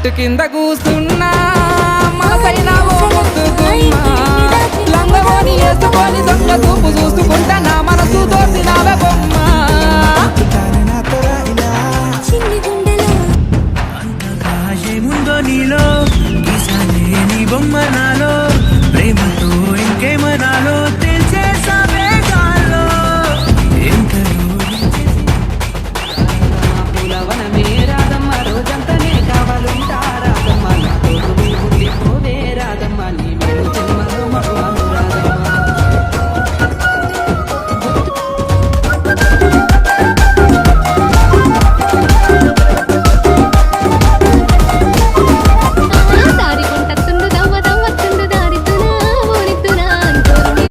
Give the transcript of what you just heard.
చెట్టు కింద కూస్తున్నా మనసైన ఓ ముద్దుకున్నా లంగవోని వేసుకొని దొంగ చూపు చూసుకుంటా నా మనసు దోసినావే బొమ్మ అంతగా ఏముందో నీలో గీసాలే నీ బొమ్మ నాలో